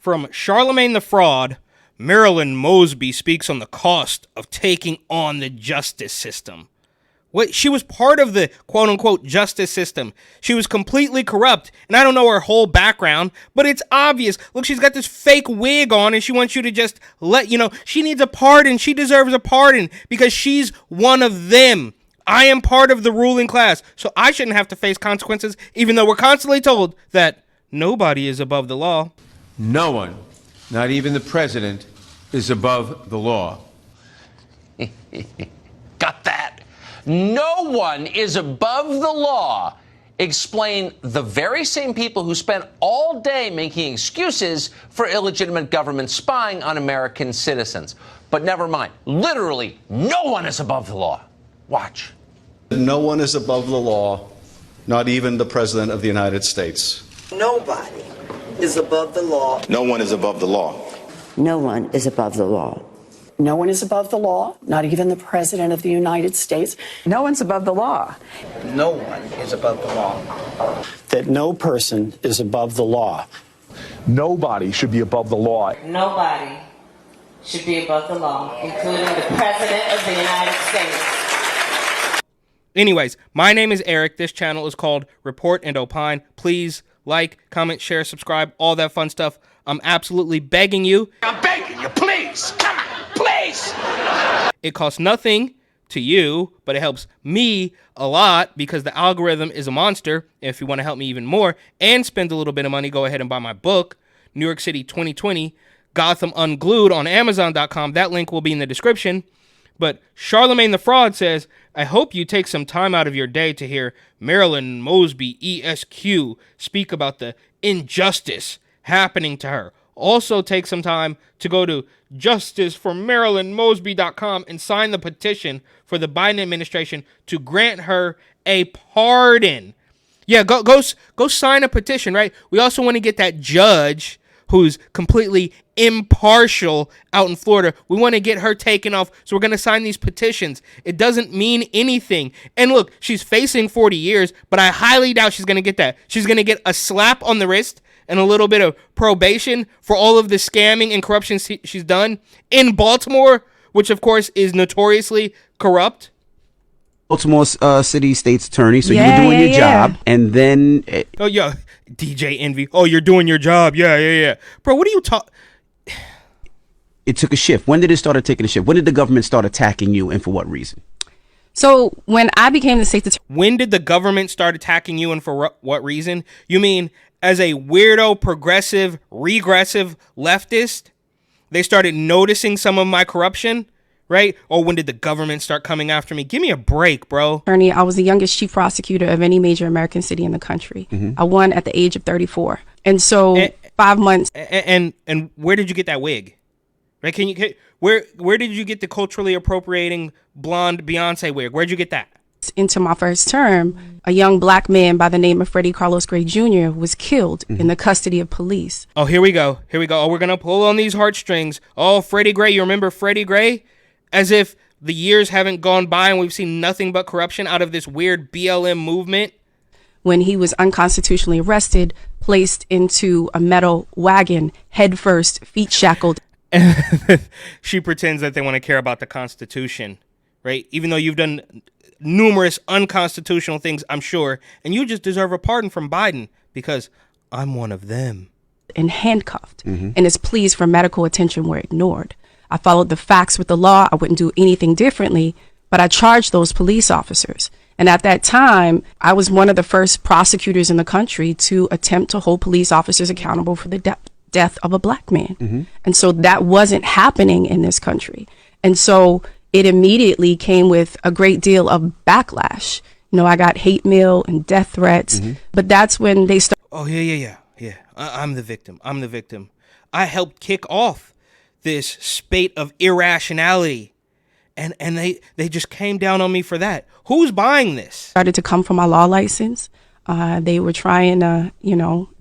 From Charlemagne the Fraud, Marilyn Mosby speaks on the cost of taking on the justice system. She was part of the quote-unquote justice system. She was completely corrupt, and I don't know her whole background, but it's obvious. Look, she's got this fake wig on, and she wants you to just she needs a pardon. She deserves a pardon because she's one of them. I am part of the ruling class, so I shouldn't have to face consequences, even though we're constantly told that nobody is above the law. No one, not even the president, is above the law. Got that? No one is above the law. Explain the very same people who spent all day making excuses for illegitimate government spying on American citizens. But never mind. Literally, no one is above the law. Watch. No one is above the law, not even the President of the United States. Nobody is above the law. No one is above the law. No one is above the law. No one is above the law, not even the President of the United States. No one's above the law. No one is above the law. That no person is above the law. Nobody should be above the law. Nobody should be above the law, including the President of the United States. Anyways, my name is Eric. This channel is called Report and Opine. Please like, comment, share, subscribe, all that fun stuff. I'm absolutely begging you. I'm begging you, please. Come on, please. It costs nothing to you, but it helps me a lot because the algorithm is a monster. If you want to help me even more and spend a little bit of money, go ahead and buy my book, New York City 2020, Gotham Unglued on Amazon.com. That link will be in the description. But Charlemagne the Fraud says, I hope you take some time out of your day to hear Marilyn Mosby, ESQ, speak about the injustice happening to her. Also take some time to go to justiceformarilynmosby.com and sign the petition for the Biden administration to grant her a pardon. Yeah, go sign a petition, right? We also want to get that judge who's completely impartial out in Florida. We want to get her taken off, so we're going to sign these petitions. It doesn't mean anything. And look, she's facing 40 years, but I highly doubt she's going to get that. She's going to get a slap on the wrist and a little bit of probation for all of the scamming and corruption she's done in Baltimore, which of course is notoriously corrupt. Baltimore City State's Attorney, so you were doing your job, and then... Oh, yeah, DJ Envy. Oh, you're doing your job. Yeah. Bro, what are you talking... It took a shift. When did it start taking a shift? When did the government start attacking you, and for what reason? So when I became the state's attorney... When did the government start attacking you, and for what reason? You mean as a weirdo, progressive, regressive leftist, they started noticing some of my corruption? Right? Or when did the government start coming after me? Give me a break, bro. Attorney, I was the youngest chief prosecutor of any major American city in the country. Mm-hmm. I won at the age of 34. And so 5 months. And where did you get that wig? Right? Where did you get the culturally appropriating blonde Beyonce wig? Where'd you get that? Into my first term, a young black man by the name of Freddie Carlos Gray Jr. was killed in the custody of police. Oh, here we go. Oh, we're going to pull on these heartstrings. Oh, Freddie Gray. You remember Freddie Gray? As if the years haven't gone by and we've seen nothing but corruption out of this weird BLM movement. When he was unconstitutionally arrested, placed into a metal wagon, head first, feet shackled. She pretends that they want to care about the Constitution, right? Even though you've done numerous unconstitutional things, I'm sure, and you just deserve a pardon from Biden because I'm one of them. And handcuffed, and his pleas for medical attention were ignored. I followed the facts with the law. I wouldn't do anything differently, but I charged those police officers. And at that time, I was one of the first prosecutors in the country to attempt to hold police officers accountable for the death of a black man. And so that wasn't happening in this country. And so it immediately came with a great deal of backlash. You know, I got hate mail and death threats, but that's when they started. Oh, yeah. I'm the victim. I helped kick off this spate of irrationality, and they just came down on me for that. Who's buying this? Started to come for my law license. They were trying to,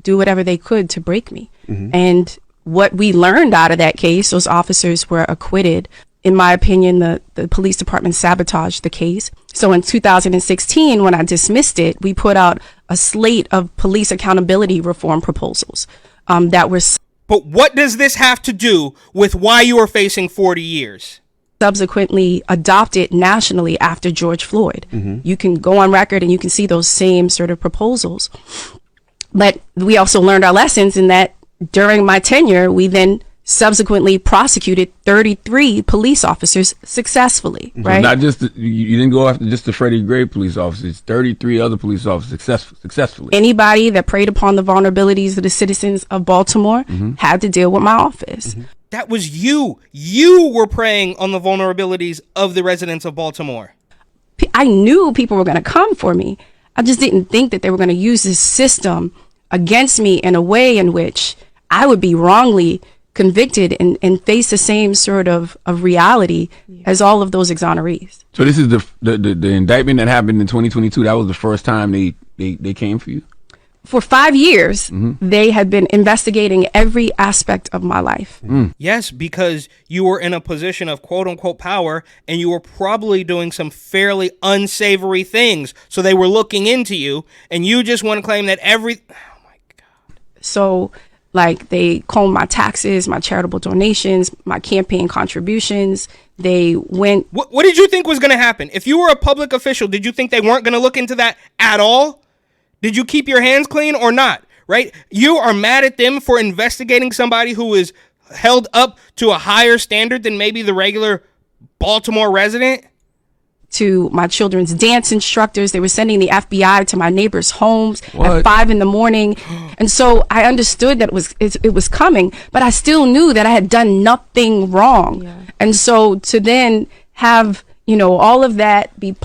do whatever they could to break me. And what we learned out of that case, those officers were acquitted. In my opinion, the police department sabotaged the case. So in 2016, when I dismissed it, we put out a slate of police accountability reform proposals that were... But what does this have to do with why you are facing 40 years? Subsequently adopted nationally after George Floyd. You can go on record and you can see those same sort of proposals. But we also learned our lessons in that during my tenure, we then subsequently prosecuted 33 police officers successfully, right? Not just, you didn't go after just the Freddie Gray police officers, 33 other police officers successfully. Anybody that preyed upon the vulnerabilities of the citizens of Baltimore had to deal with my office. That was you. You were preying on the vulnerabilities of the residents of Baltimore. I knew people were going to come for me. I just didn't think that they were going to use this system against me in a way in which I would be wrongly convicted and face the same sort of reality as all of those exonerees. So this is the indictment that happened in 2022. That was the first time they came for you? For 5 years, they had been investigating every aspect of my life. Yes, because you were in a position of quote unquote power and you were probably doing some fairly unsavory things. So they were looking into you and you just want to claim that oh my God. So like they combed my taxes, my charitable donations, my campaign contributions. They went. What did you think was going to happen? If you were a public official, did you think they weren't going to look into that at all? Did you keep your hands clean or not? Right? You are mad at them for investigating somebody who is held up to a higher standard than maybe the regular Baltimore resident? To my children's dance instructors. They were sending the FBI to my neighbors' homes at 5 a.m. And so I understood that it was coming, but I still knew that I had done nothing wrong. Yeah. And so to then have, all of that be...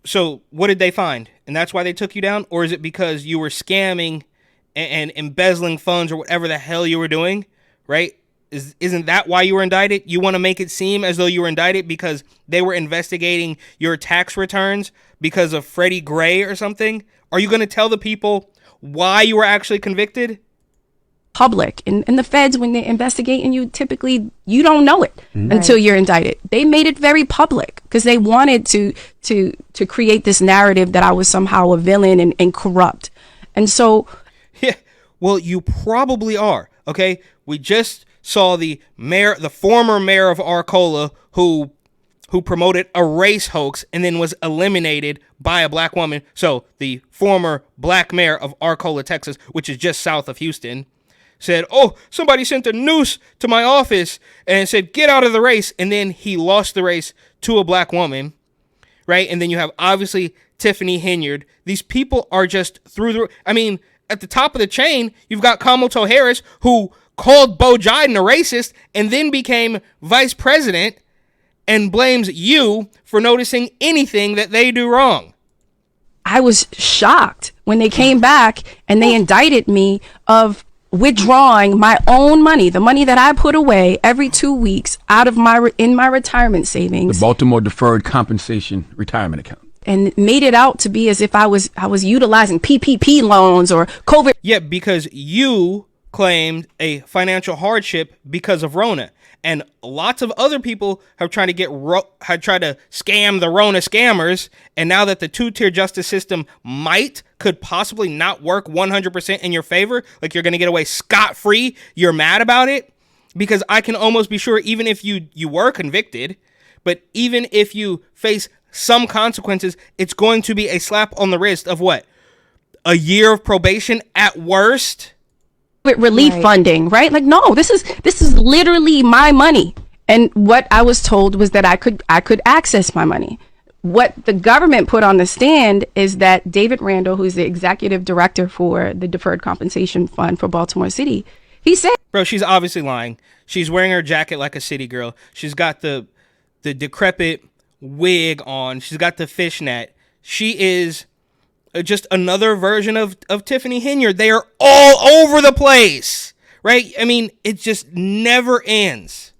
So what did they find? And that's why they took you down? Or is it because you were scamming and embezzling funds or whatever the hell you were doing, right? Isn't that why you were indicted? You want to make it seem as though you were indicted because they were investigating your tax returns because of Freddie Gray or something? Are you going to tell the people why you were actually convicted? Public. And the feds, when they investigate and you don't know it until you're indicted. They made it very public because they wanted to create this narrative that I was somehow a villain and corrupt. And so... Yeah, well, you probably are, okay? We just saw the former mayor of Arcola who promoted a race hoax and then was eliminated by a black woman. So the former black mayor of Arcola, Texas, which is just south of Houston, said, oh, somebody sent a noose to my office and said, get out of the race. And then he lost the race to a black woman, right? And then you have, obviously, Tiffany Henyard. These people are just at the top of the chain, you've got Kamala Harris, who called Bo Jiden a racist and then became vice president and blames you for noticing anything that they do wrong. I was shocked when they came back and they indicted me of withdrawing my own money, the money that I put away every 2 weeks out of my retirement savings. The Baltimore Deferred Compensation Retirement Account. And made it out to be as if I was utilizing PPP loans or COVID. Yeah, because you claimed a financial hardship because of Rona. And lots of other people have tried to scam the Rona scammers. And now that the two-tier justice system could possibly not work 100% in your favor, like you're going to get away scot-free, you're mad about it? Because I can almost be sure, even if you were convicted, but even if you face some consequences, it's going to be a slap on the wrist of what? A year of probation at worst? With relief funding, right? Like, no, this is literally my money. And what I was told was that I could access my money. What the government put on the stand is that David Randall, who's the executive director for the Deferred Compensation Fund for Baltimore City, he said... Bro, she's obviously lying. She's wearing her jacket like a city girl. She's got the decrepit wig on. She's got the fishnet. She is just another version of Tiffany Henyard. They are all over the place, right? I mean, it just never ends.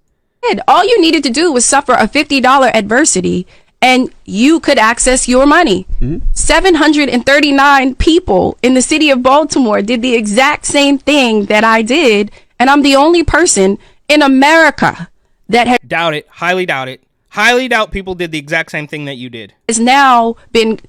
All you needed to do was suffer a $50 adversity and you could access your money. 739 people in the city of Baltimore did the exact same thing that I did, and I'm the only person in America that had... Doubt it. Highly doubt it. Highly doubt people did the exact same thing that you did. Has now been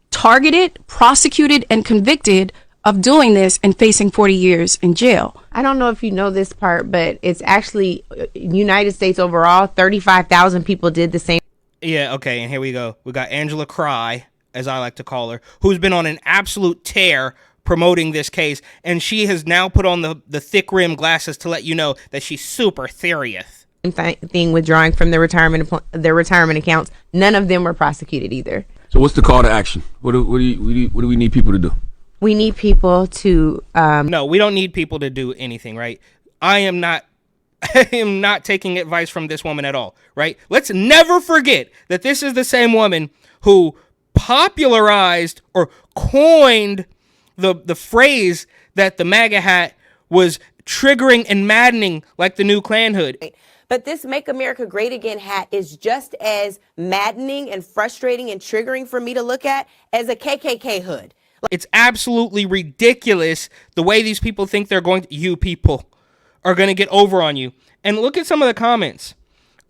targeted, prosecuted, and convicted of doing this and facing 40 years in jail. I don't know if you know this part, but it's actually United States overall, 35,000 people did the same. Yeah, okay, and here we go. We got Angela Cry, as I like to call her, who's been on an absolute tear promoting this case, and she has now put on the thick rim glasses to let you know that she's super serious. Thing withdrawing from their retirement accounts. None of them were prosecuted either. So what's the call to action? What do we need people to do? We need people to No, we don't need people to do anything, right? I am not taking advice from this woman at all, right? Let's never forget that this is the same woman who popularized or coined the phrase that the MAGA hat was triggering and maddening like the new Klan hood. But this Make America Great Again hat is just as maddening and frustrating and triggering for me to look at as a KKK hood. It's absolutely ridiculous the way these people think you people are going to get over on you. And look at some of the comments.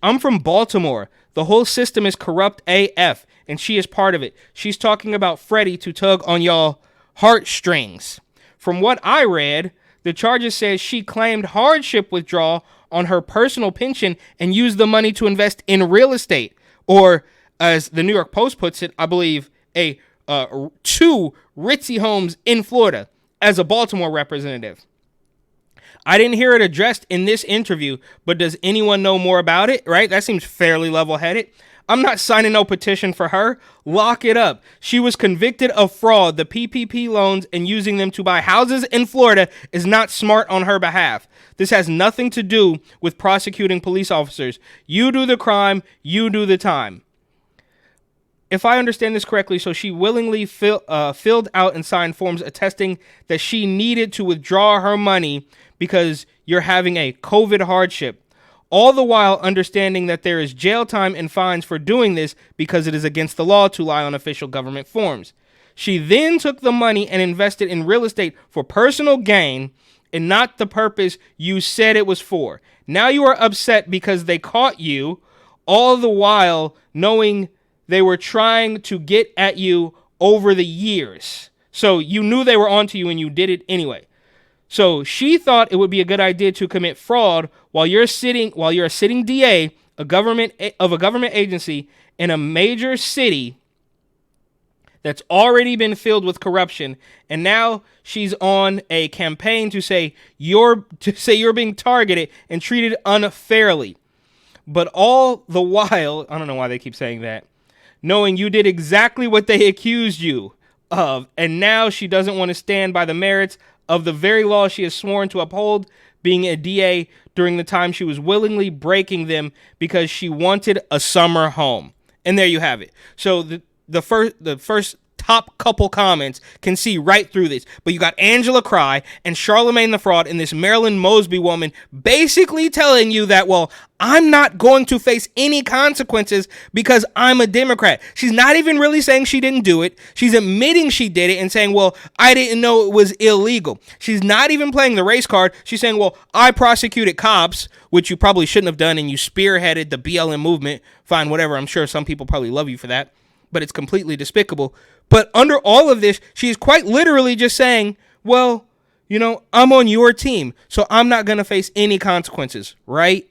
I'm from Baltimore. The whole system is corrupt AF, and she is part of it. She's talking about Freddie to tug on y'all heartstrings. From what I read, the charges says she claimed hardship withdrawal on her personal pension and used the money to invest in real estate, or as the New York Post puts it, I believe two ritzy homes in Florida as a Baltimore representative. I didn't hear it addressed in this interview, but does anyone know more about it, right? That seems fairly level-headed. I'm not signing no petition for her. Lock it up. She was convicted of fraud, the PPP loans, and using them to buy houses in Florida is not smart on her behalf. This has nothing to do with prosecuting police officers. You do the crime, you do the time. If I understand this correctly, so she willingly filled out and signed forms attesting that she needed to withdraw her money because you're having a COVID hardship, all the while understanding that there is jail time and fines for doing this because it is against the law to lie on official government forms. She then took the money and invested in real estate for personal gain and not the purpose you said it was for. Now you are upset because they caught you, all the while knowing they were trying to get at you over the years. So you knew they were onto you and you did it anyway. So she thought it would be a good idea to commit fraud while you're a sitting DA, a government agency in a major city that's already been filled with corruption, and now she's on a campaign to say you're being targeted and treated unfairly. But all the while, I don't know why they keep saying that, knowing you did exactly what they accused you of, and now she doesn't want to stand by the merits of the very law she has sworn to uphold, being a DA during the time she was willingly breaking them because she wanted a summer home. And there you have it. So the first top couple comments can see right through this. But you got Angela Cry and Charlemagne the Fraud and this Marilyn Mosby woman basically telling you that, well, I'm not going to face any consequences because I'm a Democrat. She's not even really saying she didn't do it. She's admitting she did it and saying, well, I didn't know it was illegal. She's not even playing the race card. She's saying, well, I prosecuted cops, which you probably shouldn't have done, and you spearheaded the BLM movement. Fine, whatever. I'm sure some people probably love you for that, but it's completely despicable. But under all of this, she is quite literally just saying, well, I'm on your team, so I'm not going to face any consequences, right?